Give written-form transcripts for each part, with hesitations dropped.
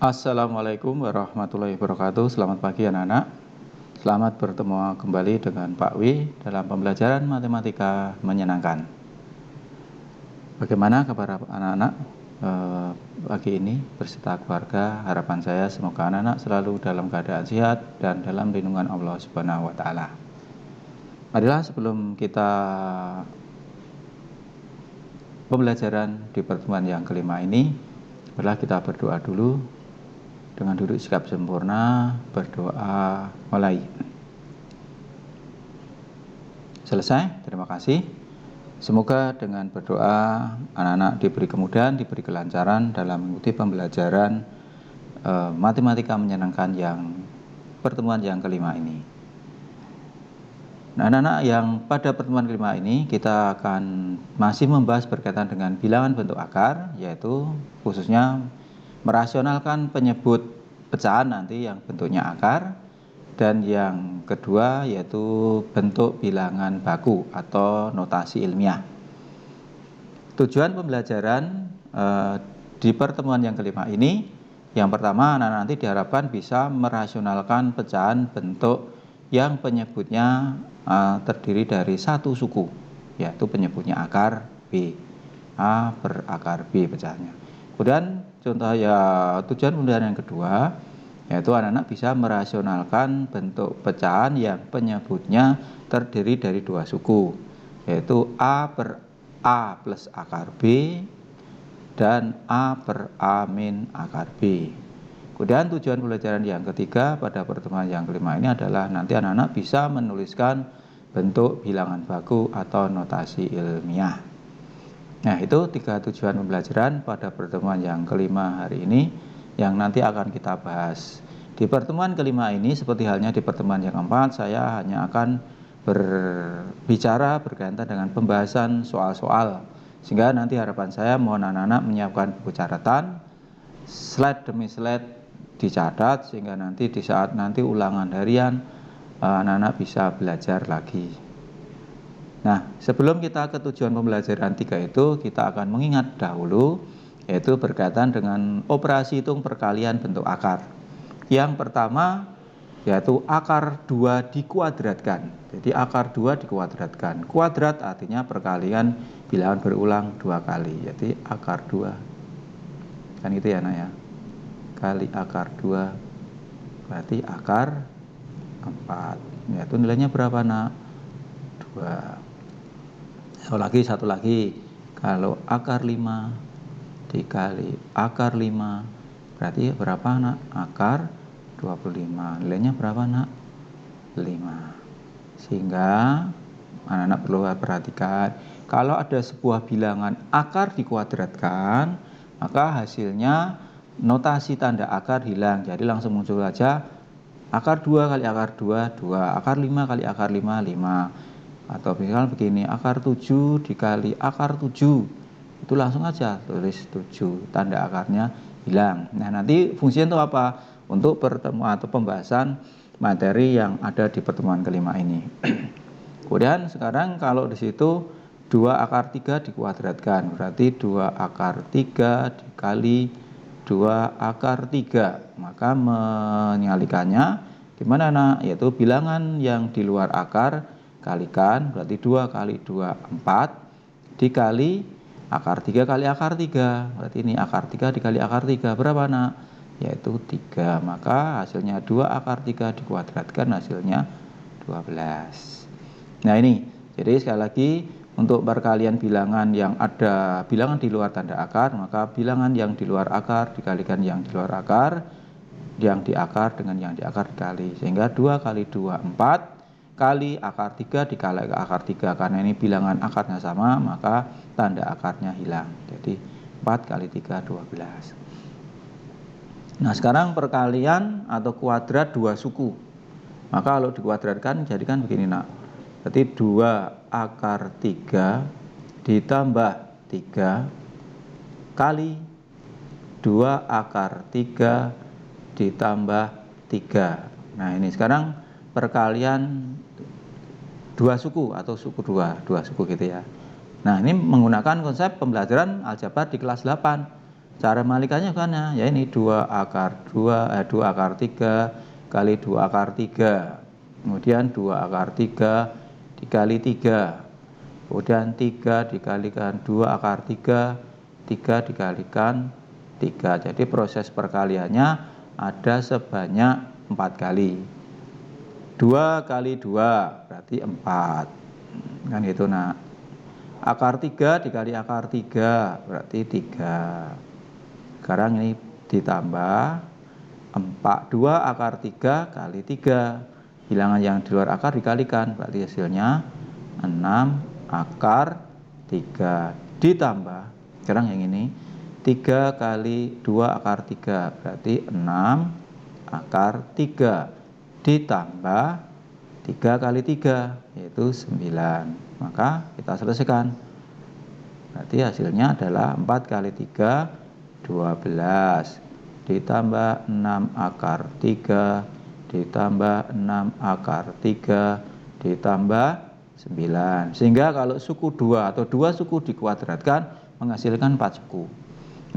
Assalamualaikum warahmatullahi wabarakatuh. Selamat pagi anak-anak. Selamat bertemu kembali dengan Pak Wi dalam pembelajaran matematika menyenangkan. Bagaimana kabar anak-anak pagi ini beserta keluarga? Harapan saya semoga anak-anak selalu dalam keadaan sehat dan dalam lindungan Allah Subhanahu wa taala. Marilah sebelum kita pembelajaran di pertemuan yang kelima ini, marilah kita berdoa dulu. Dengan duduk sikap sempurna, berdoa, mulai. Selesai, terima kasih. Semoga dengan berdoa anak-anak diberi kemudahan, diberi kelancaran dalam mengikuti pembelajaran matematika menyenangkan yang pertemuan yang kelima ini. Nah, anak-anak yang pada pertemuan kelima ini kita akan masih membahas berkaitan dengan bilangan bentuk akar, yaitu khususnya merasionalkan penyebut pecahan nanti yang bentuknya akar, dan yang kedua yaitu bentuk bilangan baku atau notasi ilmiah. Tujuan pembelajaran di pertemuan yang kelima ini, yang pertama anak-anak nanti diharapkan bisa merasionalkan pecahan bentuk yang penyebutnya terdiri dari satu suku, yaitu penyebutnya akar B. A berakar B pecahannya. Kemudian contoh ya tujuan pembelajaran yang kedua yaitu anak-anak bisa merasionalkan bentuk pecahan yang penyebutnya terdiri dari dua suku, yaitu A per A plus akar B dan A per A min akar B. Kemudian tujuan pembelajaran yang ketiga pada pertemuan yang kelima ini adalah nanti anak-anak bisa menuliskan bentuk bilangan baku atau notasi ilmiah. Nah, itu tiga tujuan pembelajaran pada pertemuan yang kelima hari ini yang nanti akan kita bahas. Di pertemuan kelima ini seperti halnya di pertemuan yang keempat, saya hanya akan berbicara berkaitan dengan pembahasan soal-soal, sehingga nanti harapan saya mohon anak-anak menyiapkan buku catatan, slide demi slide dicatat, sehingga nanti di saat nanti ulangan harian anak-anak bisa belajar lagi. Nah, sebelum kita ke tujuan pembelajaran 3 itu, kita akan mengingat dahulu, yaitu berkaitan dengan operasi hitung perkalian bentuk akar. Yang pertama, yaitu akar 2 dikuadratkan. Jadi akar 2 dikuadratkan. Kuadrat artinya perkalian bilangan berulang 2 kali. Jadi akar 2. Kan itu ya, Nak ya. Kali akar 2 berarti akar 4. Yaitu nilainya berapa, Nak? 2. Satu lagi, kalau akar 5 dikali akar 5 berarti berapa, Nak? Akar 25. Nilainya berapa, Nak? 5. Sehingga anak-anak perlu perhatikan, kalau ada sebuah bilangan akar dikuadratkan, maka hasilnya notasi tanda akar hilang. Jadi langsung muncul aja akar 2 kali akar 2, 2. Akar 5 kali akar 5, 5. Atau misalnya begini, akar 7 dikali akar 7. Itu langsung aja tulis 7. Tanda akarnya hilang. Nah, nanti fungsinya itu apa? Untuk pertemuan atau pembahasan materi yang ada di pertemuan kelima ini. Kemudian sekarang kalau di situ 2 akar 3 dikuadratkan, berarti 2 akar 3 dikali 2 akar 3. Maka menyalikannya gimana, Nak? Yaitu bilangan yang di luar akar kalikan, berarti 2 kali 2 4 dikali akar 3 kali akar 3. Berarti ini akar 3 dikali akar 3 berapa, Nak? Yaitu 3. Maka hasilnya 2 akar 3 dikuadratkan, hasilnya 12. Nah, ini jadi sekali lagi, untuk perkalian bilangan yang ada bilangan di luar tanda akar, maka bilangan yang di luar akar dikalikan yang di luar akar, yang di akar dengan yang di akar dikali, sehingga 2 kali 2 4 kali akar 3 dikali akar 3. Karena ini bilangan akarnya sama, maka tanda akarnya hilang. Jadi 4 kali 3 12. Nah, sekarang perkalian atau kuadrat 2 suku. Maka kalau dikuadratkan jadikan begini, Nak. Berarti 2 akar 3 ditambah 3 kali 2 akar 3 ditambah 3. Nah, ini sekarang perkalian 2 suku atau suku 2 suku gitu ya. Nah, ini menggunakan konsep pembelajaran aljabar di kelas 8. Cara malikannya kan ya ini 2 akar 2 akar 3 kali 2 akar 3. Kemudian 2 akar 3 dikali 3. Kemudian 3 dikalikan 2 akar 3, 3 dikalikan 3. Jadi proses perkaliannya ada sebanyak 4 kali. 2 kali 2 berarti 4. Kan itu nak. Akar 3 dikali akar 3 berarti 3. Sekarang ini ditambah 2 akar 3 kali 3. Bilangan yang di luar akar dikalikan, berarti hasilnya 6 akar 3. Ditambah, sekarang yang ini 3 kali 2 akar 3, berarti 6 akar 3. Ditambah 3 kali 3, yaitu 9. Maka kita selesaikan. Berarti hasilnya adalah 4 kali 3, 12 ditambah 6 akar 3 ditambah 6 akar 3 ditambah 9, sehingga kalau suku 2 atau 2 suku dikuadratkan menghasilkan 4 suku.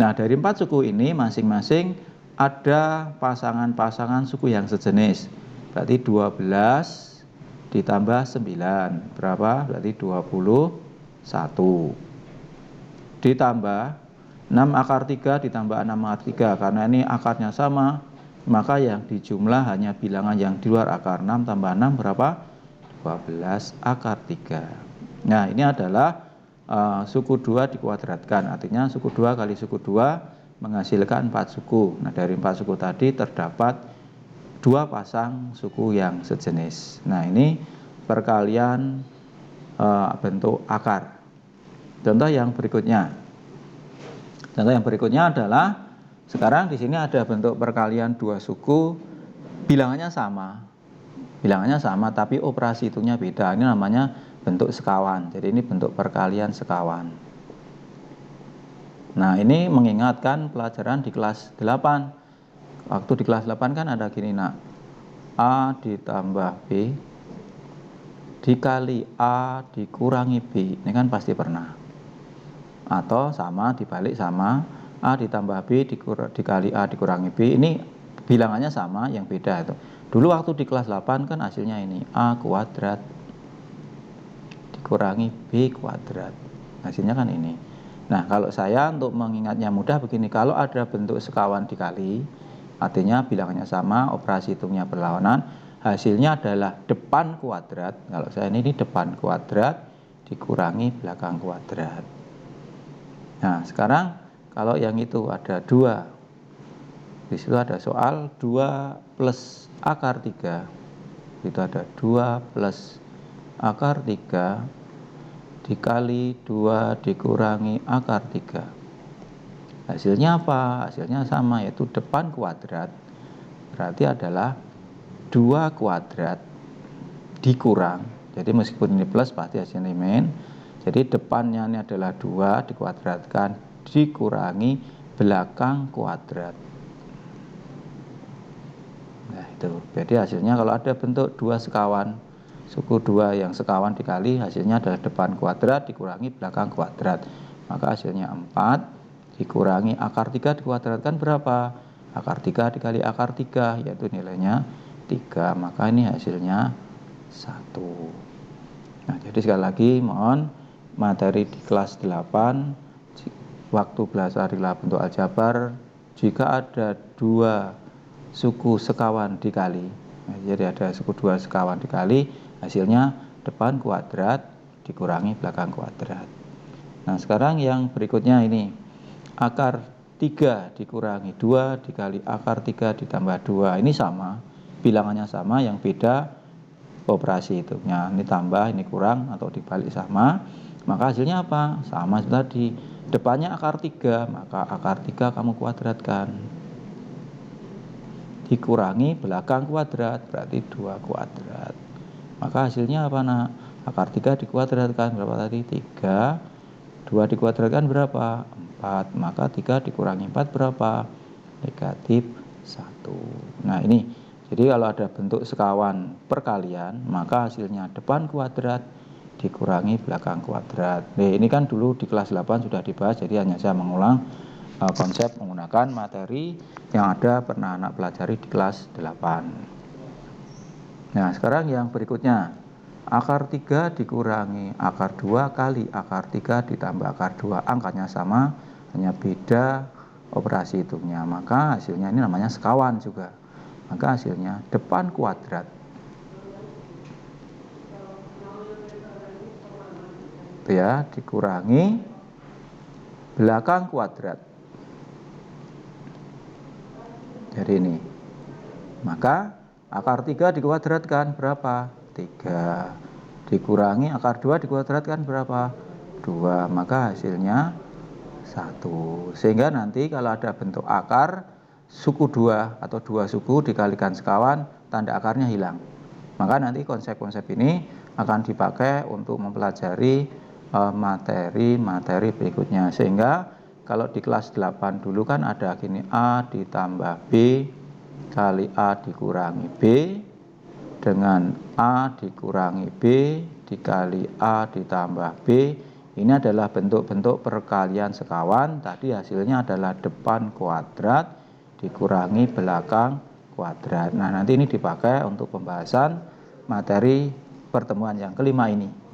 Nah, dari 4 suku ini masing-masing ada pasangan-pasangan suku yang sejenis. Berarti 12 ditambah 9 berapa? Berarti 21. Ditambah 6 akar 3 ditambah 6 akar 3, karena ini akarnya sama, maka yang dijumlah hanya bilangan yang di luar akar. 6 tambah 6 berapa? 12 akar 3. Nah, ini adalah suku 2 dikuadratkan, artinya suku 2 kali suku 2 menghasilkan 4 suku. Nah, dari 4 suku tadi terdapat 2 pasang suku yang sejenis. Nah, ini perkalian bentuk akar. Contoh yang berikutnya. Contoh yang berikutnya adalah sekarang di sini ada bentuk perkalian 2 suku, bilangannya sama tapi operasi hitungnya beda. Ini namanya bentuk sekawan. Jadi ini bentuk perkalian sekawan. Nah, ini mengingatkan pelajaran di kelas 8. Waktu di kelas 8 kan ada gini nak, A ditambah B dikali A dikurangi B. Ini kan pasti pernah. Atau sama dibalik sama A ditambah B dikali A dikurangi B. Ini bilangannya sama, yang beda itu. Dulu waktu di kelas 8 kan hasilnya ini A kuadrat dikurangi B kuadrat. Hasilnya kan ini. Nah, kalau saya untuk mengingatnya mudah begini, kalau ada bentuk sekawan dikali, artinya bilangannya sama, operasi hitungnya berlawanan, hasilnya adalah depan kuadrat. Kalau saya ini depan kuadrat dikurangi belakang kuadrat. Nah, sekarang kalau yang itu ada 2, di situ ada soal 2 plus akar 3, itu ada 2 plus akar 3 dikali 2 dikurangi akar 3. Hasilnya apa? Hasilnya sama, yaitu depan kuadrat, berarti adalah 2 kuadrat dikurang, jadi meskipun ini plus pasti hasilnya min. Jadi depannya ini adalah 2 dikuadratkan dikurangi belakang kuadrat. Nah, itu. Jadi hasilnya kalau ada bentuk 2 sekawan, suku 2 yang sekawan dikali, hasilnya adalah depan kuadrat dikurangi belakang kuadrat. Maka hasilnya 4 dikurangi akar 3 dikuadratkan berapa? Akar 3 dikali akar 3, yaitu nilainya 3. Maka ini hasilnya 1. Nah, jadi sekali lagi mohon materi di kelas 8 waktu belajar adalah bentuk aljabar. Jika ada 2 suku sekawan dikali, jadi ada suku 2 sekawan dikali, hasilnya depan kuadrat dikurangi belakang kuadrat. Nah, sekarang yang berikutnya ini akar 3 dikurangi 2 dikali akar 3 ditambah 2. Ini sama, bilangannya sama, yang beda operasi hitungnya. Ini tambah, ini kurang, atau dibalik sama. Maka hasilnya apa? Sama seperti tadi. Depannya akar 3, maka akar 3 kamu kuadratkan. Dikurangi belakang kuadrat, berarti 2 kuadrat. Maka hasilnya apa nak? Akar 3 dikuadratkan berapa tadi? 3. 2 dikuadratkan berapa? 4. Maka 3 dikurangi 4 berapa? Negatif 1. Nah, ini. Jadi kalau ada bentuk sekawan perkalian, maka hasilnya depan kuadrat dikurangi belakang kuadrat. Nah, ini kan dulu di kelas 8 sudah dibahas, jadi hanya saya mengulang. konsep menggunakan materi yang ada pernah anak pelajari di kelas 8. Nah, sekarang yang berikutnya, akar 3 dikurangi akar 2 kali akar 3 ditambah akar 2. Angkanya sama, hanya beda operasi hitungnya. Maka hasilnya ini namanya sekawan juga. Maka hasilnya depan kuadrat. Itu ya, dikurangi belakang kuadrat. Jadi ini. Maka akar 3 dikuadratkan berapa? 3. Dikurangi akar 2 dikuadratkan berapa? 2. Maka hasilnya 1. Sehingga nanti kalau ada bentuk akar suku 2 atau 2 suku dikalikan sekawan, tanda akarnya hilang. Maka nanti konsep-konsep ini akan dipakai untuk mempelajari materi-materi berikutnya. Sehingga kalau di kelas 8 dulu kan ada gini, A ditambah B kali A dikurangi B dengan A dikurangi B dikali A ditambah B. Ini adalah bentuk-bentuk perkalian sekawan. Tadi hasilnya adalah depan kuadrat dikurangi belakang kuadrat. Nah, nanti ini dipakai untuk pembahasan materi pertemuan yang kelima ini.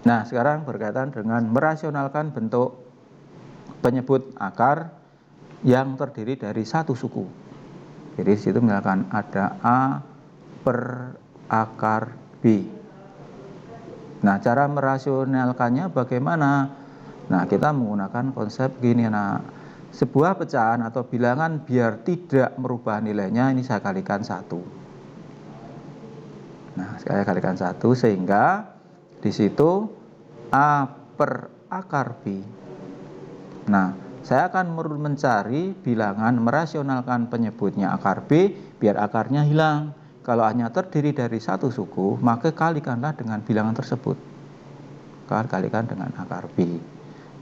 Nah, sekarang berkaitan dengan merasionalkan bentuk penyebut akar yang terdiri dari satu suku. Jadi di situ misalkan ada A per akar B. Nah, cara merasionalkannya bagaimana? Nah, kita menggunakan konsep gini, sebuah pecahan atau bilangan biar tidak merubah nilainya, ini saya kalikan 1. Nah, saya kalikan 1 sehingga di situ A per akar B. Nah, saya akan mencari bilangan merasionalkan penyebutnya akar B biar akarnya hilang. Kalau hanya terdiri dari satu suku, maka kalikanlah dengan bilangan tersebut. Kalikan dengan akar B.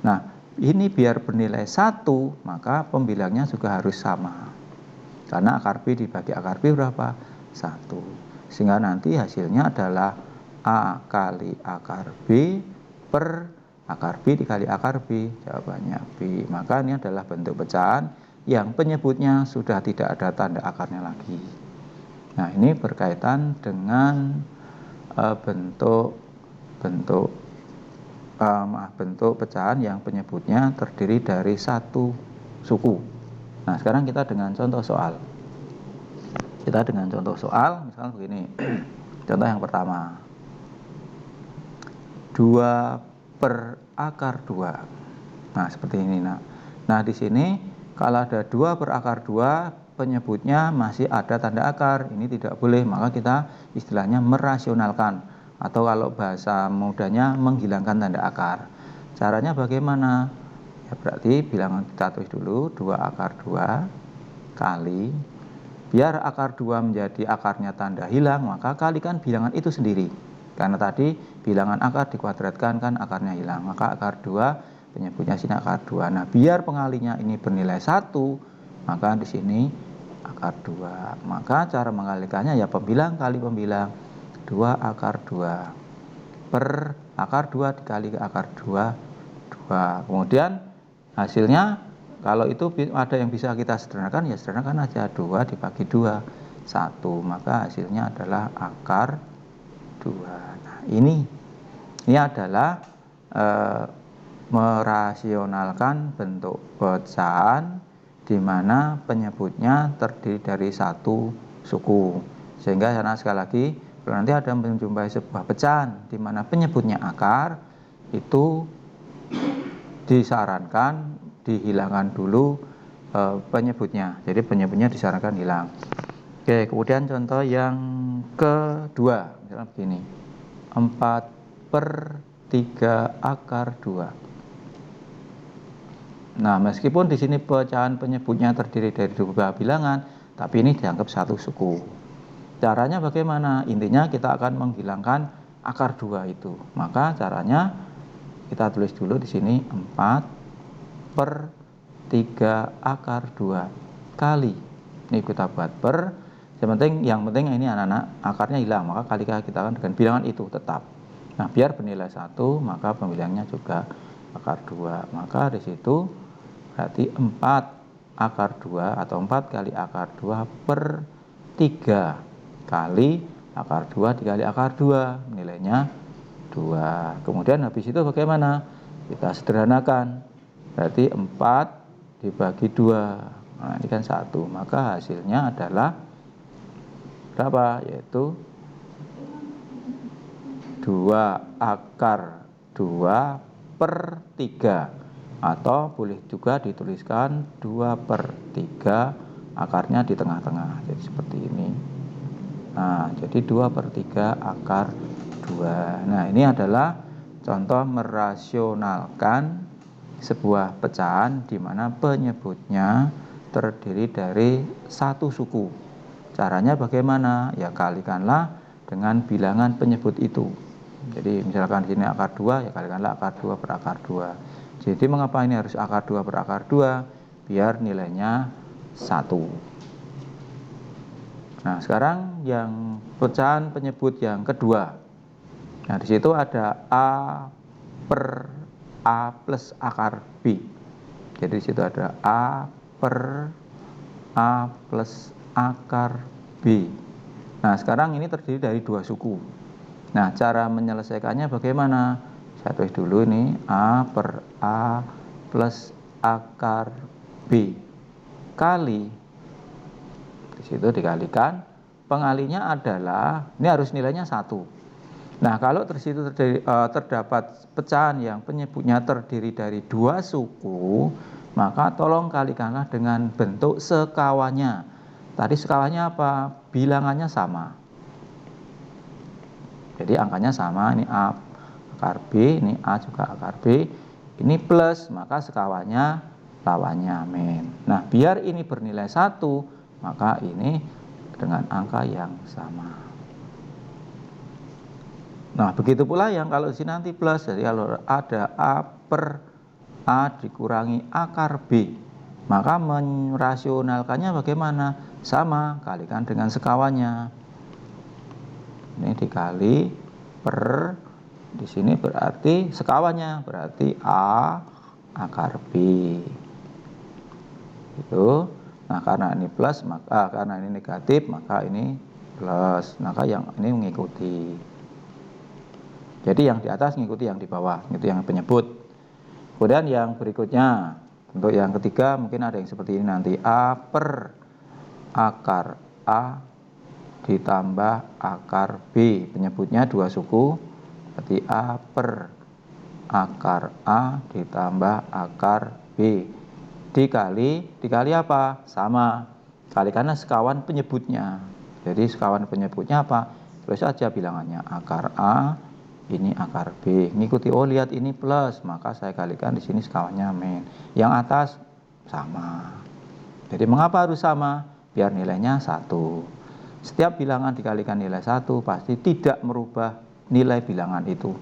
Nah, ini biar bernilai 1, maka pembilangnya juga harus sama. Karena akar B dibagi akar B berapa? 1. Sehingga nanti hasilnya adalah A kali akar B per akar B dikali akar B, jawabannya B. Maka ini adalah bentuk pecahan yang penyebutnya sudah tidak ada tanda akarnya lagi. Nah, ini berkaitan dengan bentuk pecahan yang penyebutnya terdiri dari satu suku. Nah, sekarang kita dengan contoh soal. Misalnya begini. Contoh yang pertama. 2 per akar 2. Nah, seperti ini. Nah, di sini kalau ada 2 per akar 2, penyebutnya masih ada tanda akar. Ini tidak boleh, maka kita istilahnya merasionalkan. Atau kalau bahasa mudahnya menghilangkan tanda akar. Caranya bagaimana? Ya berarti bilangan kita tulis dulu 2 akar 2 kali, biar akar 2 menjadi akarnya tanda hilang, maka kalikan bilangan itu sendiri. Karena tadi bilangan akar dikuadratkan kan akarnya hilang, maka akar 2 penyebutnya sini akar 2. Nah, biar pengalinya ini bernilai 1, maka di sini akar 2. Maka cara mengalikannya ya pembilang kali pembilang. 2 akar 2 per akar 2 dikali akar 2, 2. Kemudian hasilnya kalau itu ada yang bisa kita sederhanakan, ya sederhanakan aja, 2 dibagi 2, 1. Maka hasilnya adalah akar 2. Nah, ini adalah merasionalkan bentuk pecahan di mana penyebutnya terdiri dari satu suku. Sehingga sekali lagi, kalau nanti ada menjumpai sebuah pecahan di mana penyebutnya akar, itu disarankan dihilangkan dulu penyebutnya. Jadi penyebutnya disarankan hilang. Oke, kemudian contoh yang kedua, misalnya begini. 4 per 3 akar 2. Nah, meskipun di sini pecahan penyebutnya terdiri dari dua bilangan, tapi ini dianggap satu suku. Caranya bagaimana? Intinya kita akan menghilangkan akar 2 itu. Maka caranya kita tulis dulu di sini 4 per 3 akar 2 kali. Ini kita buat per. Yang penting ini anak-anak akarnya hilang, maka kali kita akan dengan bilangan itu tetap. Nah, biar bernilai 1, maka pembilangnya juga akar 2. Maka di situ berarti 4 akar 2 atau 4 kali akar 2 per 3 kali akar 2 dikali akar 2, nilainya 2. Kemudian habis itu bagaimana? Kita sederhanakan. Berarti 4 dibagi 2. Nah, ini kan 1. Maka hasilnya adalah berapa? Yaitu 2 akar 2 per 3, atau boleh juga dituliskan 2 per 3, akarnya di tengah-tengah, jadi seperti ini. Nah, jadi 2 per 3 akar 2. Nah, ini adalah contoh merasionalkan sebuah pecahan di mana penyebutnya terdiri dari satu suku. Caranya bagaimana? Ya kalikanlah dengan bilangan penyebut itu. Jadi misalkan di sini akar 2, ya kalikanlah akar 2 per akar 2. Jadi mengapa ini harus akar 2 per akar 2? Biar nilainya 1. Nah, sekarang yang pecahan penyebut yang kedua. Nah, di situ ada A per A plus akar B. Jadi di situ ada A per A plus akar B. Nah, sekarang ini terdiri dari dua suku. Nah, cara menyelesaikannya bagaimana? Saya tulis dulu ini A per A plus akar B kali, di situ dikalikan, pengalinya adalah, ini harus nilainya 1. Nah, kalau di situ terdapat pecahan yang penyebutnya terdiri dari dua suku, maka tolong kalikanlah dengan bentuk sekawannya. Tadi sekawannya apa? Bilangannya sama. Jadi angkanya sama, ini A akar B, ini A juga akar B, ini plus, maka sekawannya lawannya min. Nah, biar ini bernilai 1, maka ini dengan angka yang sama. Nah, begitu pula yang kalau di sini nanti plus, jadi kalau ada A per A dikurangi akar B, maka merasionalkannya bagaimana? Sama, kalikan dengan sekawannya. Ini dikali per, di sini berarti sekawannya, berarti A akar B. Itu. Nah, karena ini plus, maka karena ini negatif, maka ini plus. Maka yang ini mengikuti. Jadi yang di atas mengikuti yang di bawah, itu yang penyebut. Kemudian yang berikutnya, untuk yang ketiga mungkin ada yang seperti ini nanti, A per akar A ditambah akar B, penyebutnya dua suku, berarti A per akar A ditambah akar B dikali apa? Sama, kalikanlah sekawan penyebutnya. Jadi sekawan penyebutnya apa? Tulis saja bilangannya akar A, ini akar B. Ngikuti, oh lihat ini plus, maka saya kalikan di sini sekawannya min. Yang atas sama. Jadi mengapa harus sama? Biar nilainya 1. Setiap bilangan dikalikan nilai 1 pasti tidak merubah nilai bilangan itu.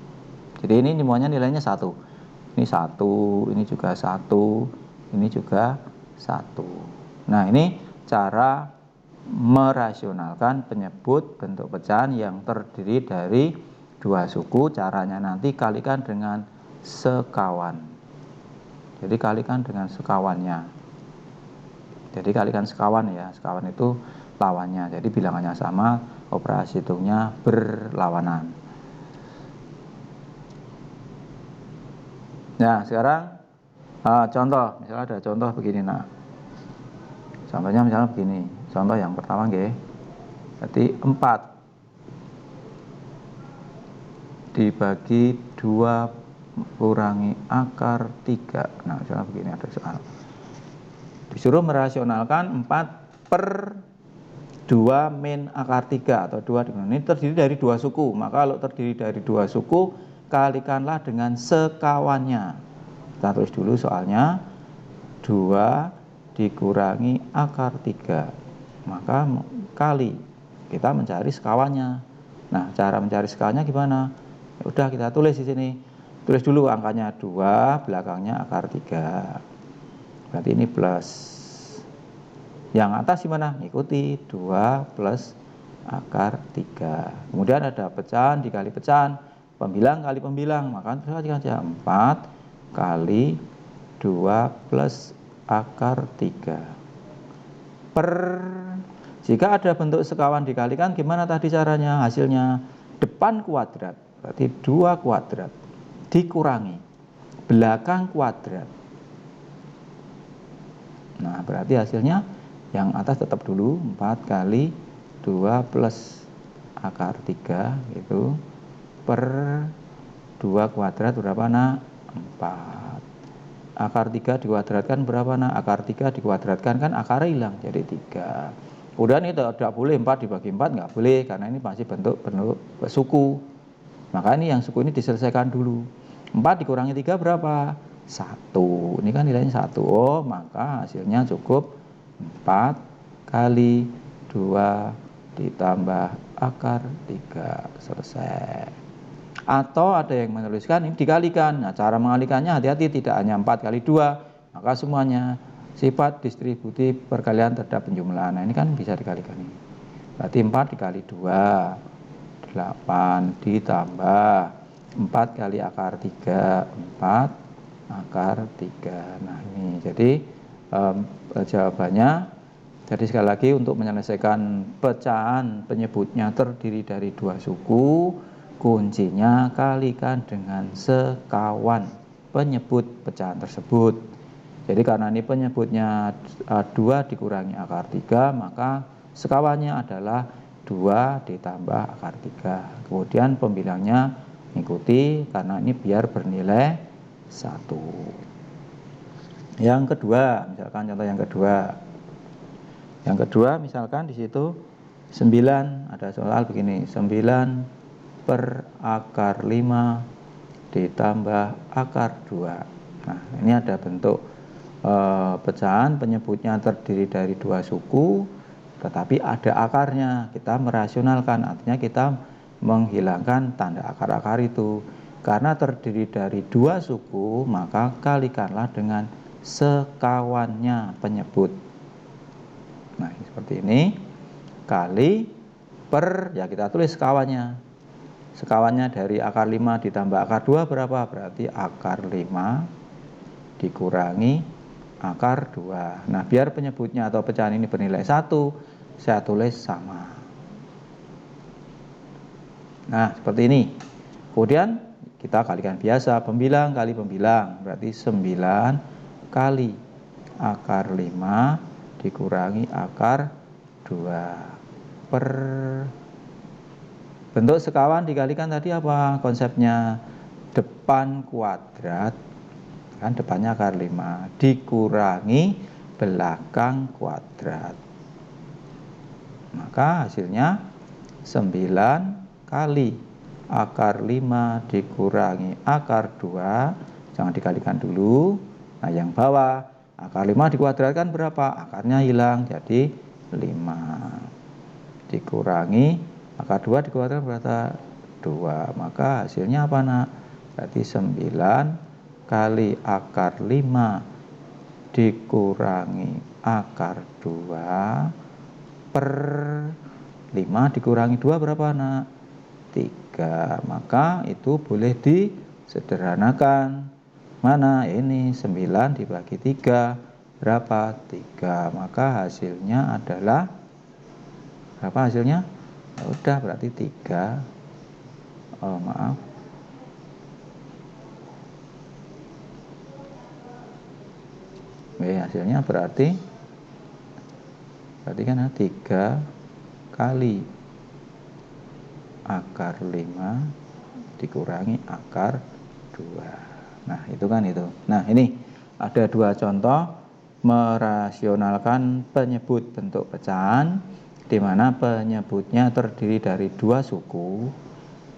Jadi ini semuanya nilainya 1. Ini 1, ini juga 1, ini juga 1. Nah, ini cara merasionalkan penyebut bentuk pecahan yang terdiri dari dua suku. Caranya nanti kalikan dengan sekawan. Jadi kalikan dengan sekawannya. Jadi kalikan sekawan ya, sekawan itu lawannya. Jadi bilangannya sama, operasi hitungnya berlawanan. Nah, sekarang contoh, misalnya ada contoh begini. Nah, contohnya misalnya begini. Contoh yang pertama nggih. Berarti 4 dibagi 2 kurangi akar 3. Nah, misalnya begini, ada soal. Disuruh merasionalkan 4 per 2 min akar 3 atau 2 ini terdiri dari dua suku. Maka kalau terdiri dari dua suku, kalikanlah dengan sekawannya. Kita tulis dulu soalnya, 2 dikurangi akar 3, maka kali, kita mencari sekawannya. Nah, cara mencari sekawannya gimana? Ya udah, kita tulis di sini. Tulis dulu angkanya 2, belakangnya akar 3. Berarti ini plus. Yang atas gimana? Ikuti 2 plus akar 3. Kemudian ada pecahan dikali pecahan, pembilang kali pembilang, maka saja 4 kali 2 plus akar 3 per, jika ada bentuk sekawan dikalikan gimana tadi caranya? Hasilnya depan kuadrat berarti 2 kuadrat dikurangi belakang kuadrat. Nah berarti hasilnya yang atas tetap dulu 4 kali 2 plus akar 3 gitu per 2 kuadrat berapa nak? 4. Akar 3 dikuadratkan berapa nak? Akar 3 dikuadratkan kan akarnya hilang jadi 3. Kemudian itu tidak boleh 4 dibagi 4, nggak boleh karena ini masih bentuk suku. Maka ini yang suku ini diselesaikan dulu. 4 dikurangi 3 berapa? 1. Ini kan nilainya 1. Oh maka hasilnya cukup 4 kali 2 ditambah akar 3. Selesai. Atau ada yang menuliskan ini dikalikan. Nah cara mengalikannya hati-hati, tidak hanya 4 kali 2, maka semuanya sifat distributif perkalian terhadap penjumlahan. Nah ini kan bisa dikalikan ini. Berarti 4 dikali 2 8 ditambah 4 kali akar 3 4 akar 3. Nah ini jadi jawabannya. Jadi sekali lagi untuk menyelesaikan pecahan penyebutnya terdiri dari 2 suku, kuncinya kalikan dengan sekawan penyebut pecahan tersebut. Jadi karena ini penyebutnya 2 dikurangi akar 3, maka sekawannya adalah 2 ditambah akar 3. Kemudian pembilangnya mengikuti karena ini biar bernilai 1. Yang kedua, misalkan contoh yang kedua. Yang kedua misalkan di situ 9, ada soal begini, 9 per akar 5 ditambah akar 2. Nah ini ada bentuk pecahan penyebutnya terdiri dari 2 suku, tetapi ada akarnya. Kita merasionalkan, artinya kita menghilangkan tanda akar-akar itu. Karena terdiri dari 2 suku, maka kalikanlah dengan sekawannya penyebut. Nah seperti ini, kali per, ya kita tulis sekawannya. Sekawannya dari akar 5 ditambah akar 2 berapa? Berarti akar 5 dikurangi akar 2. Nah biar penyebutnya atau pecahan ini bernilai 1, saya tulis sama. Nah seperti ini. Kemudian kita kalikan biasa, pembilang kali pembilang, berarti 9 kali akar 5 dikurangi akar 2 per, bentuk sekawan dikalikan tadi apa konsepnya? Depan kuadrat, kan depannya akar 5 dikurangi belakang kuadrat, maka hasilnya 9 kali akar 5 dikurangi akar 2, jangan dikalikan dulu. Nah yang bawah akar 5 dikuadratkan berapa? Akarnya hilang jadi 5 dikurangi akar 2 dikuadratkan berapa? 2, maka hasilnya apa nak? Berarti 9 kali akar 5 dikurangi akar 2 per 5 dikurangi 2 berapa nak? 3. Maka itu boleh disederhanakan. Mana? Ini 9 dibagi 3 berapa? 3. Maka hasilnya adalah berapa hasilnya? Ya udah berarti 3. Oh maaf. Hasilnya berarti kan 3 kali akar 5 dikurangi akar 2. Nah itu kan itu. Nah ini ada 2 contoh merasionalkan penyebut bentuk pecahan di mana penyebutnya terdiri dari 2 suku.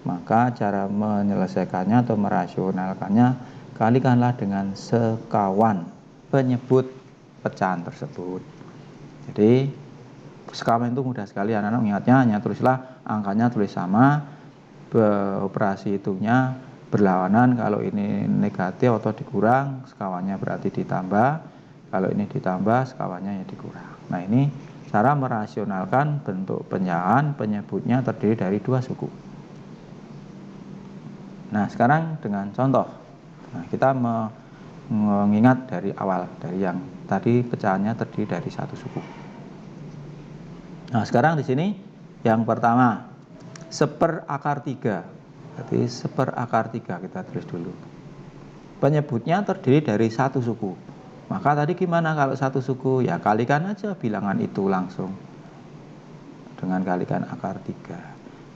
Maka cara menyelesaikannya atau merasionalkannya kalikanlah dengan sekawan penyebut pecahan tersebut. Jadi sekawan itu mudah sekali anak-anak mengingatnya, hanya tulislah angkanya tulis sama, operasi hitungnya berlawanan. Kalau ini negatif atau dikurang, sekawannya berarti ditambah, kalau ini ditambah sekawannya ya dikurang. Nah ini cara merasionalkan bentuk pecahan penyebutnya terdiri dari 2 suku. Nah sekarang dengan contoh, nah, kita mengingat dari awal, dari yang tadi pecahannya terdiri dari satu suku. Nah, sekarang di sini yang pertama, 1/3. Berarti 1/3 kita tulis dulu. Penyebutnya terdiri dari satu suku. Maka tadi gimana kalau satu suku? Ya kalikan aja bilangan itu langsung dengan kalikan akar 3.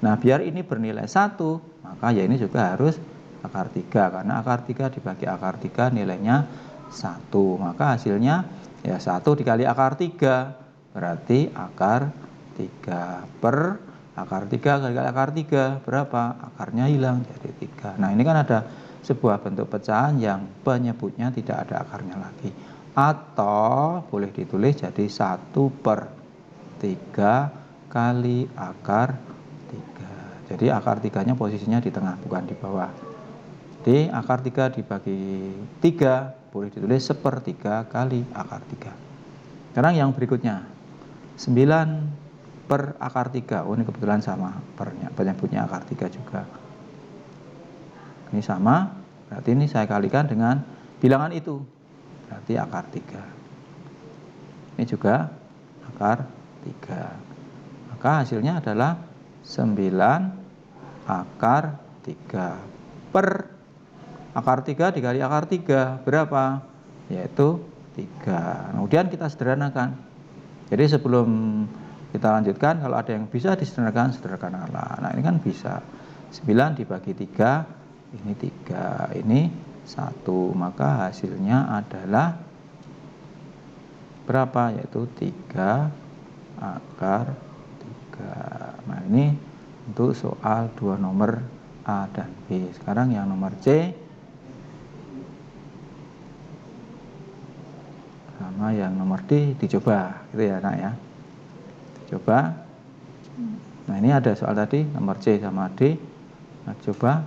Nah, biar ini bernilai 1, maka ya ini juga harus akar 3, karena akar 3 dibagi akar 3 nilainya 1. Maka hasilnya ya 1 dikali akar 3, berarti akar 3 per akar 3 kali akar 3 berapa? Akarnya hilang jadi 3. Nah, ini kan ada sebuah bentuk pecahan yang penyebutnya tidak ada akarnya lagi. Atau boleh ditulis jadi 1/3 kali akar 3. Jadi akar 3-nya posisinya di tengah, bukan di bawah. Jadi akar 3 dibagi 3 boleh ditulis 1/3 kali akar 3. Sekarang yang berikutnya, 9/akar 3. Oh, ini kebetulan sama, penyebutnya akar 3 juga. Ini sama, berarti ini saya kalikan dengan bilangan itu, berarti akar 3. Ini juga akar 3. Maka hasilnya adalah 9/3 per akar 3 dikali akar 3 berapa? Yaitu 3. Kemudian kita sederhanakan. Jadi sebelum kita lanjutkan, kalau ada yang bisa disederhanakan, sederhanakanlah. Nah, ini kan bisa. 9 dibagi 3, ini 3, ini 1. Maka hasilnya adalah berapa? Yaitu 3/3. Nah, ini untuk soal 2 nomor A dan B. Sekarang yang nomor C sama yang nomor D dicoba, gitu ya nak ya. Dicoba. Nah, ini ada soal tadi nomor C sama D. Nah, coba.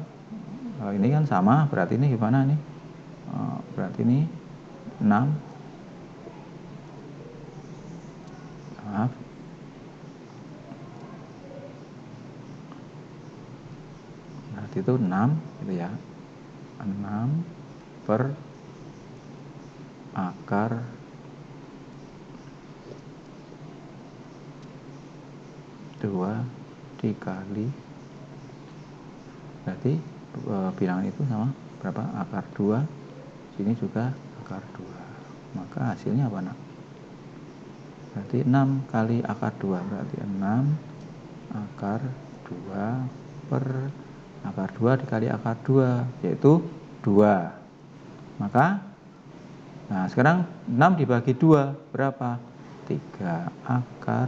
Ini kan sama, berarti ini gimana nih? Berarti ini 6. Maaf. Berarti itu 6 gitu ya. 6 per akar 2 dikali, berarti bilangan itu sama berapa? Akar 2. Sini juga akar 2. Maka hasilnya apa nak? Berarti 6 kali akar 2, berarti 6 akar 2 per akar 2 dikali akar 2, yaitu 2. Maka nah, sekarang 6 dibagi 2 berapa? 3 akar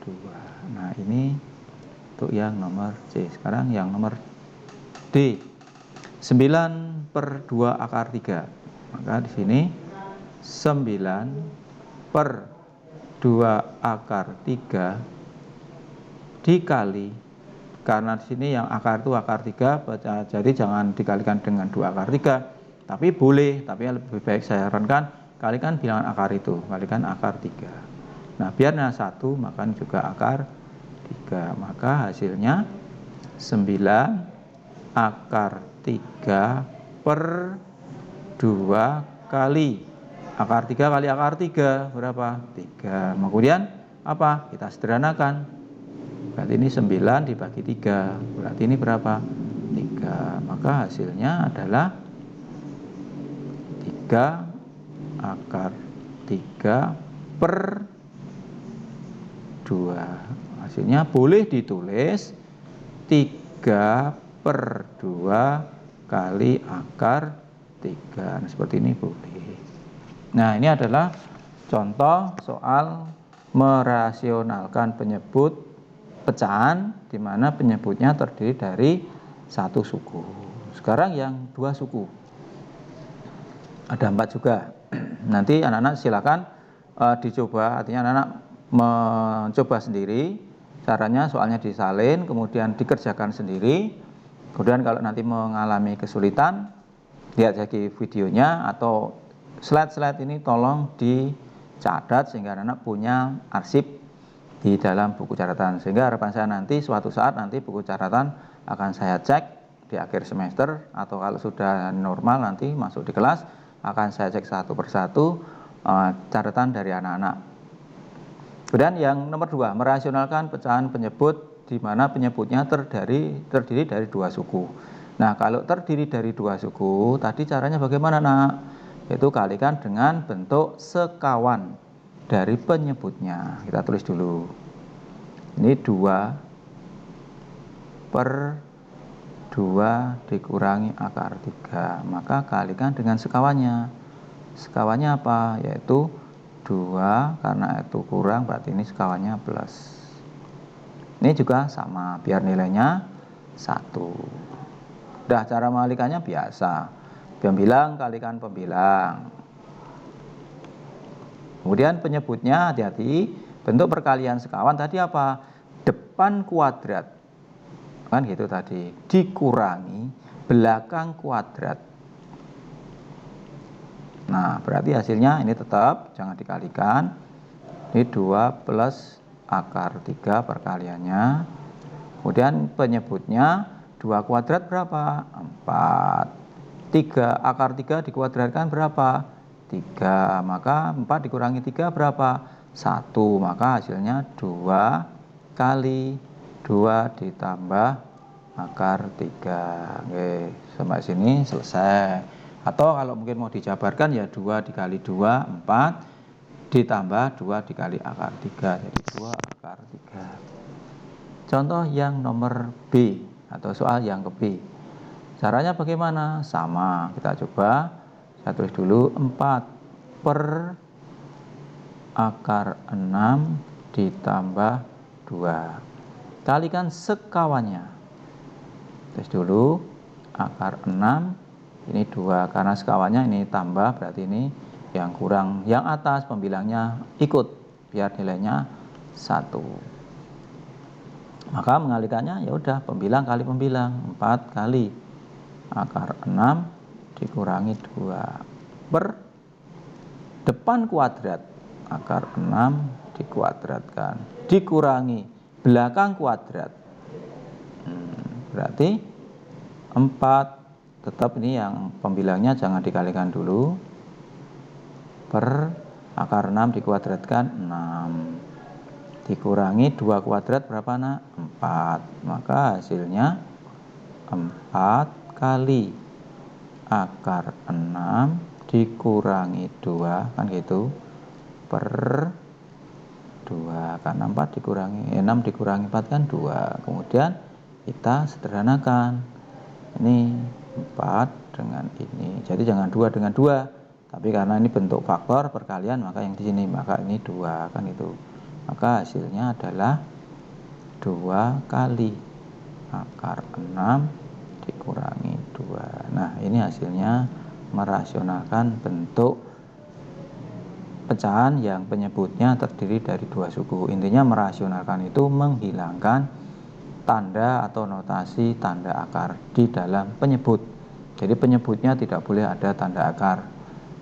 2. Nah, ini untuk yang nomor C. Sekarang yang nomor D, 9/2 akar 3. Maka di sini 9/2 akar 3 dikali, karena di sini yang akar itu akar 3, jadi jangan dikalikan dengan 2 akar 3, tapi boleh, tapi lebih baik saya sarankan kalikan bilangan akar itu, kalikan akar 3. Nah, biarnya 1, maka juga akar 3. Maka hasilnya 9 akar 3 per 2 kali akar 3 kali akar 3 berapa? 3. Kemudian apa? Kita sederhanakan. Berarti ini 9 dibagi 3. Berarti ini berapa? 3. Maka hasilnya adalah 3 akar 3 per 2. Hasilnya boleh ditulis 3/2 kali akar 3. Nah, seperti ini boleh. Nah, ini adalah contoh soal merasionalkan penyebut pecahan di mana penyebutnya terdiri dari satu suku. Sekarang yang 2 suku. Ada 4 juga. Nanti anak-anak silakan dicoba, artinya anak-anak mencoba sendiri. Caranya soalnya disalin, kemudian dikerjakan sendiri. Kemudian kalau nanti mengalami kesulitan, lihat lagi videonya, atau slide-slide ini tolong dicatat sehingga anak-anak punya arsip di dalam buku catatan. Sehingga harapan saya nanti suatu saat nanti buku catatan akan saya cek di akhir semester, atau kalau sudah normal nanti masuk di kelas akan saya cek satu persatu catatan dari anak-anak. Kemudian yang nomor 2, merasionalkan pecahan penyebut di mana penyebutnya terdiri dari 2 suku. Nah, kalau terdiri dari 2 suku, tadi caranya bagaimana, Nak? Yaitu kalikan dengan bentuk sekawan dari penyebutnya. Kita tulis dulu. Ini 2 per 2 dikurangi akar 3. Maka kalikan dengan sekawannya. Sekawannya apa? Yaitu 2, karena itu kurang berarti ini sekawannya plus. Ini juga sama, biar nilainya 1. Udah, cara mengalikannya biasa. Pembilang kalikan pembilang. Kemudian penyebutnya hati-hati, bentuk perkalian sekawan tadi apa? Depan kuadrat. Kan gitu tadi, dikurangi belakang kuadrat. Nah, berarti hasilnya ini tetap jangan dikalikan. Ini 2 plus akar 3 perkaliannya. Kemudian penyebutnya 2 kuadrat berapa? 4. 3 akar 3 dikuadratkan berapa? 3. Maka 4 dikurangi 3 berapa? 1. Maka hasilnya 2 kali 2 ditambah akar 3. Oke, sampai sini selesai. Atau kalau mungkin mau dijabarkan ya 2 dikali 2, 4 ditambah 2 dikali akar 3, jadi 2 akar 3. Contoh yang nomor B atau soal yang ke B. Caranya bagaimana? Sama, kita coba. Saya tulis dulu 4 per akar 6 ditambah 2. Kalikan sekawannya. Tulis dulu akar 6. Ini 2, karena sekawannya ini tambah, berarti ini yang kurang. Yang atas pembilangnya ikut, biar nilainya 1. Maka mengalikannya ya udah pembilang kali pembilang, 4 kali akar 6 dikurangi 2 per depan kuadrat akar 6 dikuadratkan dikurangi belakang kuadrat. Berarti 4, tetap ini yang pembilangnya jangan dikalikan dulu, per akar 6 dikuadratkan 6 dikurangi 2 kuadrat berapa, Nak? 4. Maka hasilnya 4 kali akar 6 dikurangi 2, kan gitu, per 2. Karena 4 dikurangi 6 dikurangi 4 kan 2. Kemudian kita sederhanakan. Ini 4 dengan ini. Jadi jangan 2 dengan 2. Tapi karena ini bentuk faktor perkalian, maka yang di sini, maka ini 2, kan itu. Maka hasilnya adalah 2 kali akar 6 dikurangi 2. Nah, ini hasilnya merasionalkan bentuk pecahan yang penyebutnya terdiri dari 2 suku. Intinya merasionalkan itu menghilangkan tanda atau notasi tanda akar di dalam penyebut. Jadi penyebutnya tidak boleh ada tanda akar.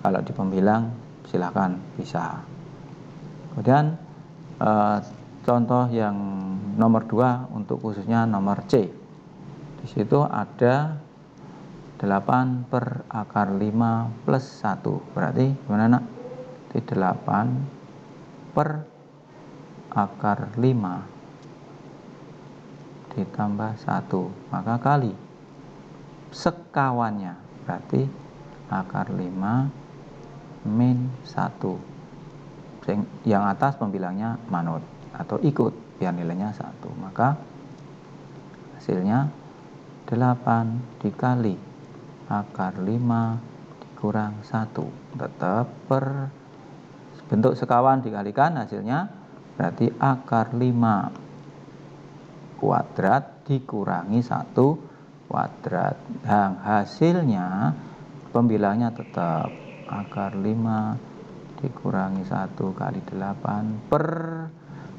Kalau di pembilang silakan bisa. Kemudian contoh yang nomor 2 untuk khususnya nomor C. Di situ ada 8 per akar 5 plus 1. Berarti gimana, Nak? Di 8 per akar 5 ditambah 1, maka kali sekawannya, berarti akar 5 min 1. Yang atas pembilangnya manut atau ikut, biar nilainya 1. Maka hasilnya 8 dikali akar 5 dikurang 1, tetap per bentuk sekawan dikalikan, hasilnya berarti akar 5 kuadrat dikurangi 1 kuadrat. Dan hasilnya pembilangnya tetap akar 5 dikurangi 1 kali 8 per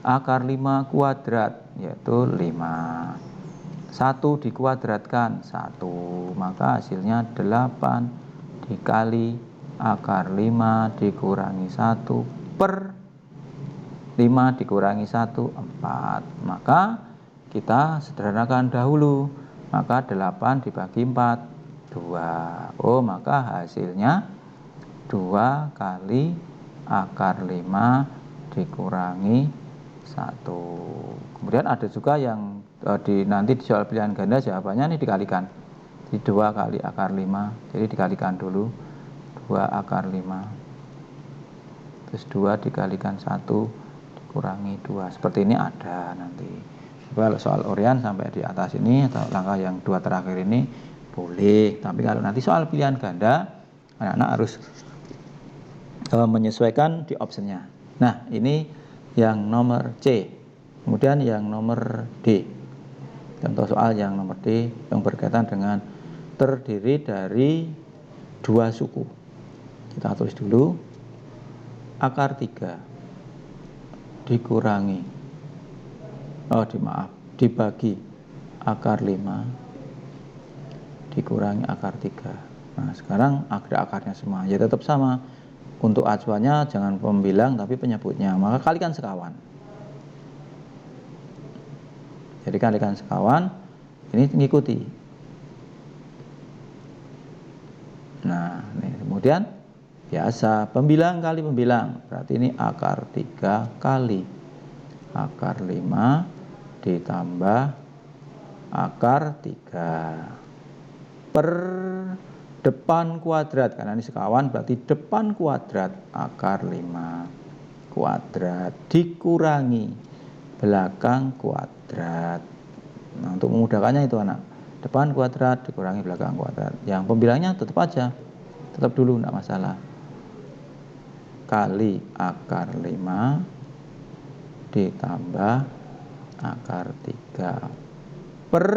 akar 5 kuadrat, yaitu 5. 1 dikuadratkan 1, maka hasilnya 8 dikali akar 5 dikurangi 1 per 5 dikurangi 1, 4. Maka kita sederhanakan dahulu. maka 8 dibagi 4, 2. Oh, maka hasilnya 2 kali akar 5 dikurangi 1. Kemudian ada juga yang nanti di soal pilihan ganda jawabannya ini dikalikan. Jadi 2 kali akar 5, jadi dikalikan dulu 2 akar 5, terus 2 dikalikan 1 dikurangi 2. Seperti ini ada nanti. Kalau soal Orian sampai di atas ini atau langkah yang 2 terakhir ini boleh. Tapi kalau nanti soal pilihan ganda, anak-anak harus menyesuaikan di optionnya. Nah, ini yang nomor C. Kemudian yang nomor D. Contoh soal yang nomor D yang berkaitan dengan terdiri dari 2 suku. Kita tulis dulu. Akar 3 dikurangi dibagi akar 5 dikurangi akar 3. Nah, sekarang ada akarnya semua. Ya tetap sama. Untuk acuannya jangan pembilang tapi penyebutnya. Maka kalikan sekawan. Jadi kalikan sekawan, ini mengikuti. Nah, ini kemudian biasa pembilang kali pembilang, berarti ini akar 3 kali akar 5 ditambah akar 3 per depan kuadrat, karena ini sekawan berarti depan kuadrat akar 5 kuadrat dikurangi belakang kuadrat. Nah, untuk memudahkannya itu anak, depan kuadrat dikurangi belakang kuadrat. Yang pembilangnya tetap aja, tetap dulu enggak masalah. Kali akar 5 ditambah akar 3 per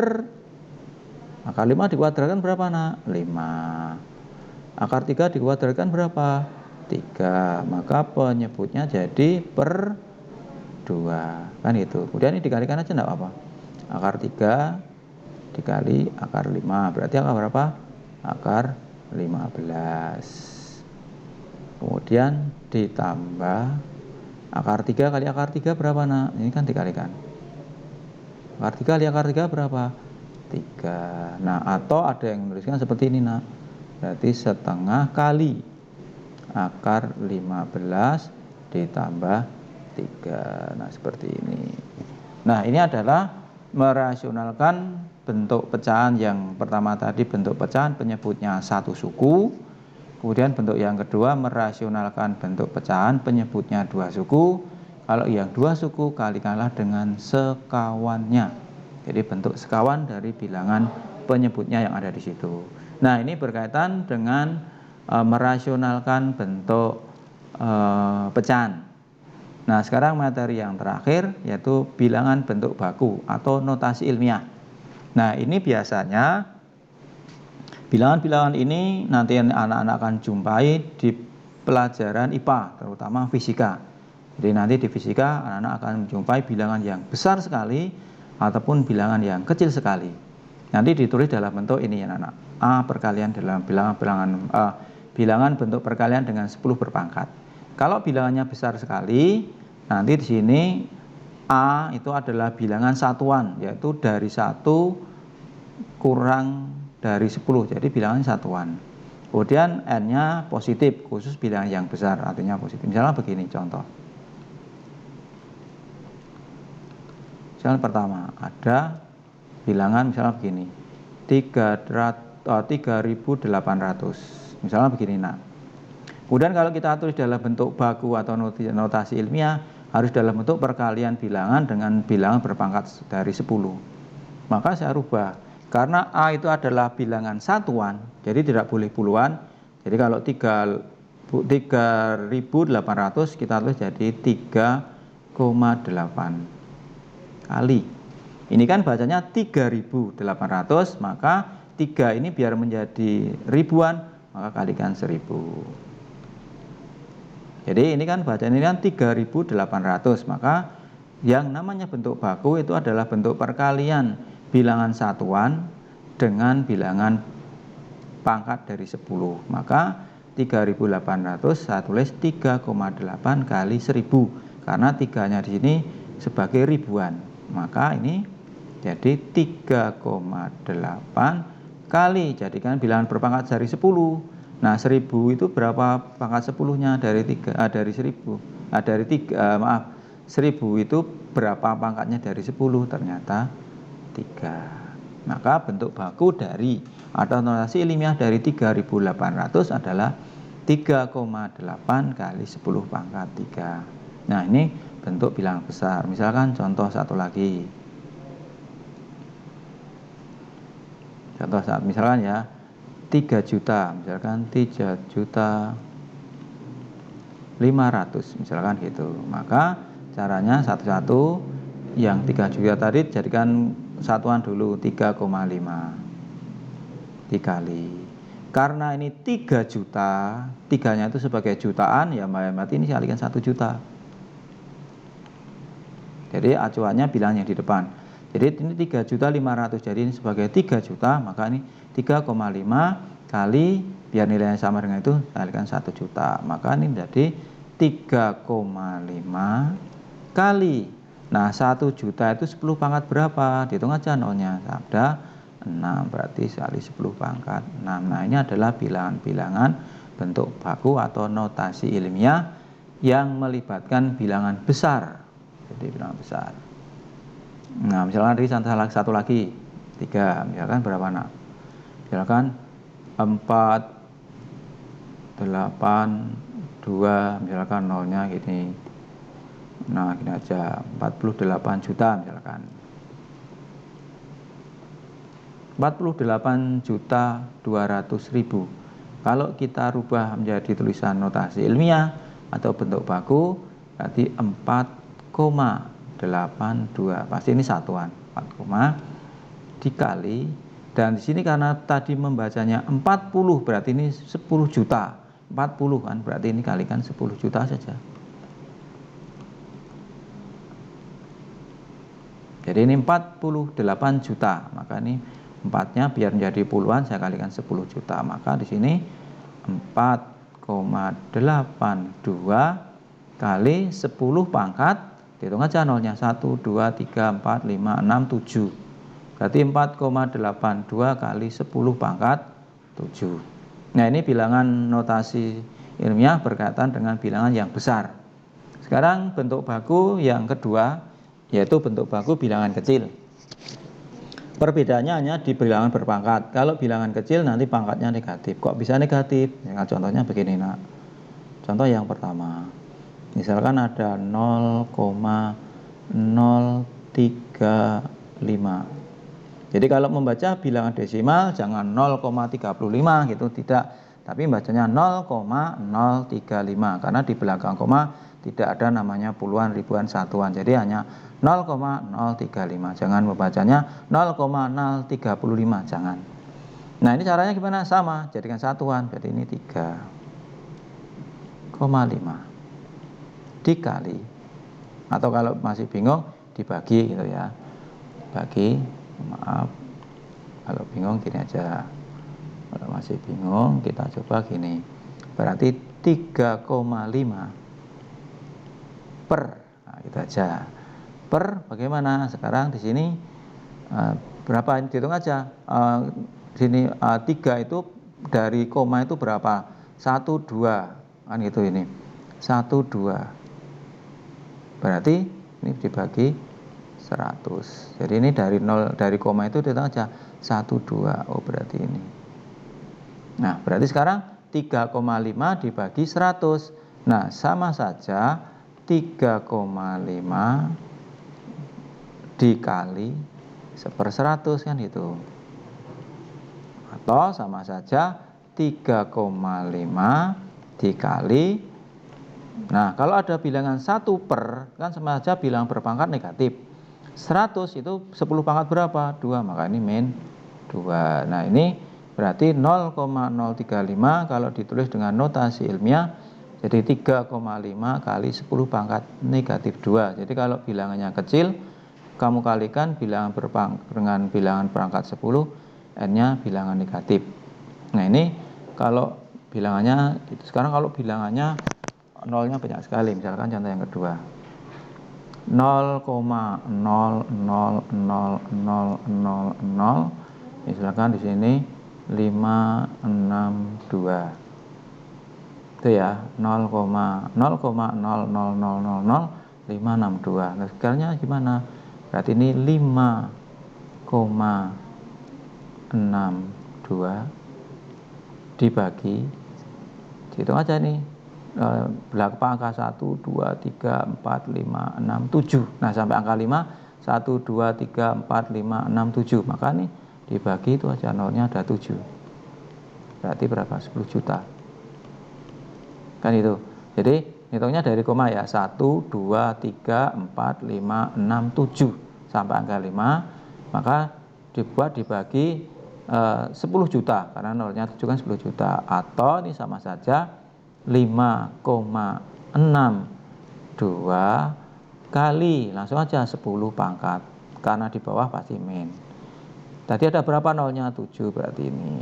akar 5 dikuadratkan berapa nak? 5. Akar 3 dikuadratkan berapa? 3. Maka penyebutnya jadi per 2. Kan itu. Kemudian ini dikalikan aja enggak apa-apa. Akar 3 dikali akar 5 berarti akar berapa? Akar 15. Kemudian ditambah akar 3 kali akar 3 berapa nak? Ini kan dikalikan. Akar 3 kali akar 3 berapa? 3. Nah, atau ada yang menuliskan seperti ini nak. Berarti setengah kali akar 15 ditambah 3. Nah, seperti ini. Nah, ini adalah merasionalkan bentuk pecahan. Yang pertama tadi bentuk pecahan penyebutnya satu suku. Kemudian bentuk yang kedua merasionalkan bentuk pecahan penyebutnya 2 suku. Kalau yang 2 suku kalikanlah dengan sekawannya. Jadi bentuk sekawan dari bilangan penyebutnya yang ada di situ. Nah, ini berkaitan dengan merasionalkan bentuk pecahan. Nah, sekarang materi yang terakhir yaitu bilangan bentuk baku atau notasi ilmiah. Nah, ini biasanya bilangan-bilangan ini nanti anak-anak akan jumpai di pelajaran IPA, terutama fisika. Jadi nanti di fisika anak-anak akan menjumpai bilangan yang besar sekali ataupun bilangan yang kecil sekali. Nanti ditulis dalam bentuk ini ya anak-anak. A perkalian dalam bilangan bentuk perkalian dengan 10 berpangkat. Kalau bilangannya besar sekali, nanti di sini A itu adalah bilangan satuan, yaitu dari 1 kurang dari 10, jadi bilangan satuan. Kemudian N-nya positif, khusus bilangan yang besar, artinya positif. Misalnya begini contoh. Misalnya pertama, ada bilangan misalnya begini, 3.800. Misalnya begini, nah. Kemudian kalau kita tulis dalam bentuk baku atau notasi ilmiah, harus dalam bentuk perkalian bilangan dengan bilangan berpangkat dari 10. Maka saya rubah. Karena A itu adalah bilangan satuan, jadi tidak boleh puluhan. Jadi kalau 3.800 kita tulis jadi 3,8 kali. Ini kan bacanya 3.800, maka 3 ini biar menjadi ribuan, maka kalikan 1000. Jadi ini kan bacaan ini kan 3.800, maka yang namanya bentuk baku itu adalah bentuk perkalian bilangan satuan dengan bilangan pangkat dari 10. Maka 3.800 saya tulis 3,8 kali 1000 karena 3-nya di sini sebagai ribuan. Maka ini Jadi 3,8 kali, jadikan bilangan berpangkat dari 10. Nah, 1000 itu berapa pangkat 10-nya dari 1000? Dari 3, 1000 itu berapa pangkatnya dari 10? Ternyata 3. Maka bentuk baku dari atau notasi ilmiah dari 3800 adalah 3,8 kali 10 pangkat 3. Nah, ini bentuk bilangan besar. Misalkan contoh satu lagi. Contoh saat misalkan ya 3 juta, misalkan 3.500.000 misalkan gitu. Maka caranya satu-satu, yang 3 juta tadi jadikan satuan dulu 3,5 dikali. Karena ini 3 juta, 3-nya itu sebagai jutaan, ya berarti ini kalikan 1 juta. Jadi acuannya bilangan yang di depan. Jadi ini 3.500.000, jadi ini sebagai 3 juta, maka ini 3,5 kali, biar nilainya sama dengan itu, kalikan 1 juta. Maka ini menjadi 3,5 kali. Nah, 1 juta itu 10 pangkat berapa? Dihitung aja nolnya. Ada 6, berarti kali 10 pangkat 6. Nah, ini adalah bilangan-bilangan bentuk baku atau notasi ilmiah yang melibatkan bilangan besar. Jadi bilangan besar. Nah, misalkan dari satu lagi 3, misalkan berapa nak? Misalkan 4, 8, 2, misalkan nolnya gini. Nah, gini aja, 48 juta misalkan. 48.200.000. Kalau kita rubah menjadi tulisan notasi ilmiah atau bentuk baku, berarti 4,82. Pasti ini satuan. 4, dikali, dan di sini karena tadi membacanya 40, berarti ini 10 juta. 40 kan, berarti ini kalikan 10 juta saja. Jadi ini 48 juta, maka ini 4-nya biar menjadi puluhan saya kalikan 10 juta. Maka di sini 4,82 kali 10 pangkat, hitung aja nolnya, 1, 2, 3, 4, 5, 6, 7. Berarti 4,82 kali 10 pangkat 7. Nah, ini bilangan notasi ilmiah berkaitan dengan bilangan yang besar. Sekarang bentuk baku yang kedua, yaitu bentuk baku bilangan kecil. Perbedaannya hanya di bilangan berpangkat. Kalau bilangan kecil nanti pangkatnya negatif. Kok bisa negatif? Ya, contohnya begini nak. Contoh yang pertama, misalkan ada 0,035. Jadi kalau membaca bilangan desimal jangan 0,35 gitu, tidak. Tapi bacanya 0,035 karena di belakang koma tidak ada namanya puluhan, ribuan, satuan. Jadi hanya 0,035. Jangan membacanya 0,035, jangan. Nah, ini caranya gimana? Sama, jadikan satuan. Jadi ini 3,5 dikali, atau kalau masih bingung dibagi gitu ya. Bagi, maaf, kalau bingung gini aja. Kalau masih bingung kita coba gini. Berarti 3,5 per, nah, gitu aja. Per bagaimana? Sekarang di sini berapa? Hitung aja. Sini 3 itu dari koma itu berapa? 1, 2 kan gitu ini. 1, 2. Berarti ini dibagi 100. Jadi ini dari 0, dari koma itu hitung aja 1, 2. Oh, berarti ini. Nah, berarti sekarang 3,5 dibagi 100. Nah, sama saja 3,5 dikali 1/100 kan itu. Atau sama saja 3,5 dikali. Nah, kalau ada bilangan 1 per, kan sama saja bilangan berpangkat negatif. 100 itu 10 pangkat berapa? 2, maka ini min 2. Nah, ini berarti 0,035 kalau ditulis dengan notasi ilmiah jadi 3,5 kali 10 pangkat negatif 2. Jadi kalau bilangannya kecil, kamu kalikan bilangan dengan bilangan perangkat 10, n-nya bilangan negatif. Nah, ini kalau bilangannya itu. Sekarang kalau bilangannya nolnya banyak sekali, misalkan contoh yang kedua. 0,0000000, misalkan di sini 562. Itu ya, 0,000000562. Nah, sekarangnya gimana? Berarti ini 5,62 dibagi, hitung aja nih, belakang angka 1, 2, 3, 4, 5, 6, 7. Nah, sampai angka 5, 1, 2, 3, 4, 5, 6, 7. Maka nih dibagi itu aja, nolnya ada 7. Berarti berapa? 10 juta. Kan itu. Jadi hitungnya dari koma ya, 1, 2, 3, 4, 5, 6, 7 sampai angka 5. Maka dibuat dibagi 10 juta, karena nolnya 7 kan 10 juta. Atau ini sama saja 5,62 kali, langsung aja 10 pangkat, karena di bawah pasti min. Tadi ada berapa nolnya? 7, berarti ini.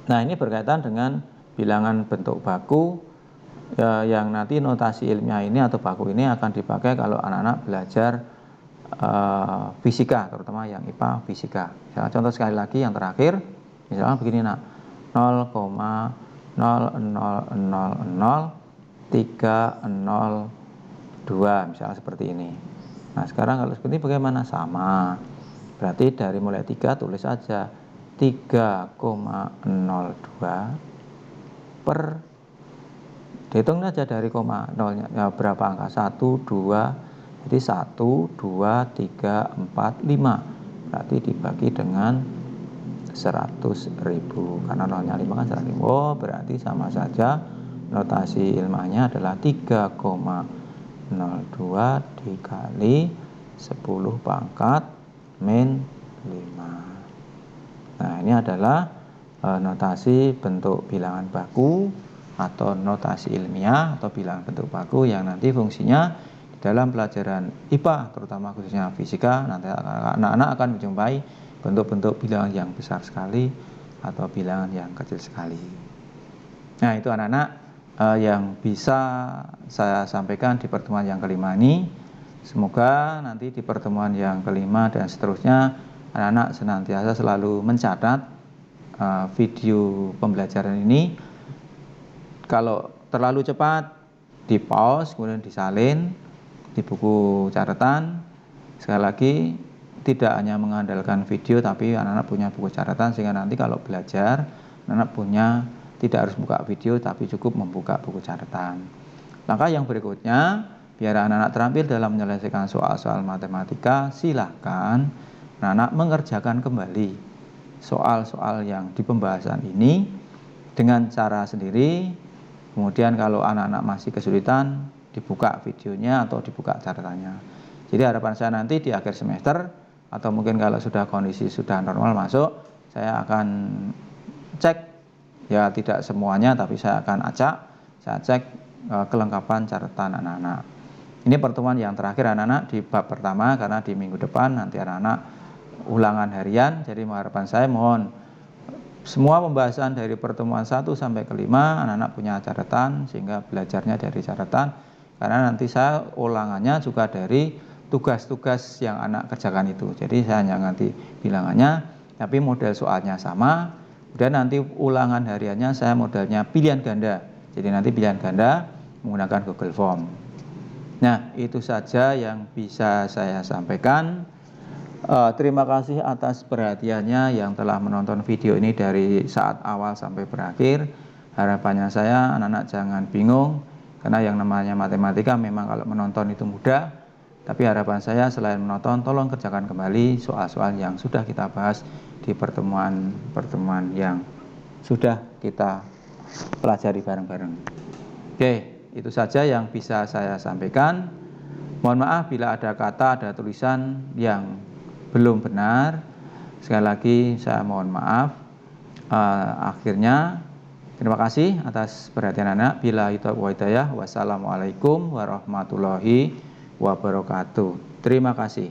Nah ini berkaitan dengan bilangan bentuk baku yang nanti notasi ilmiah ini atau baku ini akan dipakai kalau anak-anak belajar fisika, terutama yang IPA fisika. Misalnya, contoh sekali lagi yang terakhir, misalnya begini nak, 0,0000302, misalnya seperti ini. Nah sekarang kalau seperti ini bagaimana? Sama, berarti dari mulai 3 tulis aja 3,02 per, dihitung aja dari koma nolnya ya, berapa angka? 1, 2, jadi 1, 2, 3, 4, 5, berarti dibagi dengan 100.000, karena nolnya 5 kan 100.000. Oh berarti sama saja notasi ilmiahnya adalah 3,02 dikali 10 pangkat min 5. Nah ini adalah notasi bentuk bilangan baku atau notasi ilmiah atau bilangan bentuk baku yang nanti fungsinya di dalam pelajaran IPA, terutama khususnya fisika, nanti anak-anak akan menjumpai bentuk-bentuk bilangan yang besar sekali atau bilangan yang kecil sekali. Nah itu anak-anak yang bisa saya sampaikan di pertemuan yang kelima ini. Semoga nanti di pertemuan yang kelima dan seterusnya anak-anak senantiasa selalu mencatat video pembelajaran ini. Kalau terlalu cepat, di pause, kemudian disalin di buku catatan. Sekali lagi, tidak hanya mengandalkan video, tapi anak-anak punya buku catatan, sehingga nanti kalau belajar, anak-anak punya, tidak harus buka video, tapi cukup membuka buku catatan. Langkah yang berikutnya, biar anak-anak terampil dalam menyelesaikan soal-soal matematika, silahkan anak-anak mengerjakan kembali soal-soal yang di pembahasan ini dengan cara sendiri. Kemudian kalau anak-anak masih kesulitan, dibuka videonya atau dibuka catatannya. Jadi harapan saya nanti di akhir semester, atau mungkin kalau sudah kondisi sudah normal masuk, saya akan cek, ya tidak semuanya, tapi saya akan saya cek kelengkapan catatan anak-anak. Ini pertemuan yang terakhir anak-anak di bab pertama, karena di minggu depan nanti anak-anak ulangan harian. Jadi harapan saya mohon semua pembahasan dari pertemuan 1 sampai ke 5 anak-anak punya catatan, sehingga belajarnya dari catatan, karena nanti saya ulangannya juga dari tugas-tugas yang anak kerjakan itu. Jadi saya hanya ganti bilangannya, tapi model soalnya sama. Kemudian nanti ulangan hariannya saya modelnya pilihan ganda. Jadi nanti pilihan ganda menggunakan Google Form. Nah itu saja yang bisa saya sampaikan. Terima kasih atas perhatiannya yang telah menonton video ini dari saat awal sampai berakhir. Harapannya saya anak-anak jangan bingung, karena yang namanya matematika memang kalau menonton itu mudah. Tapi harapan saya selain menonton, tolong kerjakan kembali soal-soal yang sudah kita bahas di pertemuan-pertemuan yang sudah kita pelajari bareng-bareng. Oke, itu saja yang bisa saya sampaikan. Mohon maaf bila ada kata, ada tulisan yang belum benar. Sekali lagi saya mohon maaf. Akhirnya terima kasih atas perhatian anak. Bila taufiq wal hidayah. Wassalamualaikum warahmatullahi wabarakatuh. Terima kasih.